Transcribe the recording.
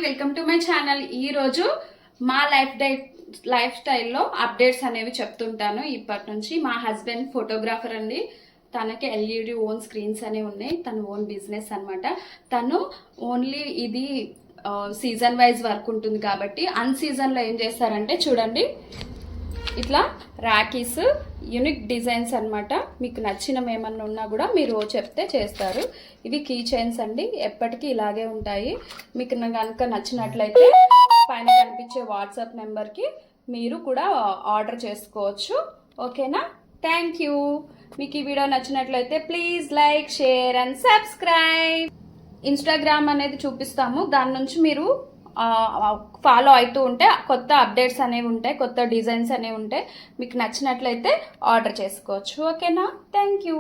Welcome to my channel. ఈ రోజు మా లైఫ్ స్టైల్లో అప్డేట్స్ అనేవి చెప్తుంటాను. ఇప్పటి నుంచి మా హస్బెండ్ ఫోటోగ్రాఫర్ అండి. తనకి ఎల్ఈడి ఓన్ స్క్రీన్స్ అనేవి ఉన్నాయి. తన ఓన్ బిజినెస్ అన్నమాట. తను ఓన్లీ ఇది సీజన్ వైజ్ వర్క్ ఉంటుంది కాబట్టి అన్ సీజన్లో ఏం చేస్తారంటే చూడండి, ఇట్లా రాఖీస్ యూనిక్ డిజైన్స్ అన్నమాట. మీకు నచ్చినవి ఏమన్నా ఉన్నా కూడా మీరు చెప్తే చేస్తారు. ఇవి కీ చైన్స్ అండి, ఎప్పటికీ ఇలాగే ఉంటాయి. మీకు కనుక నచ్చినట్లయితే పైన కనిపించే వాట్సాప్ నెంబర్కి మీరు కూడా ఆర్డర్ చేసుకోవచ్చు. ఓకేనా? Thank you. మీకు ఈ వీడియో నచ్చినట్లయితే please like, share and subscribe. Instagram అనేది చూపిస్తాము, దాని నుంచి మీరు ఫాలో అవుతూ ఉంటే కొత్త అప్డేట్స్ అనేవి ఉంటాయి, కొత్త డిజైన్స్ అనేవి ఉంటాయి. మీకు నచ్చినట్లయితే ఆర్డర్ చేసుకోవచ్చు. ఓకేనా? Thank you.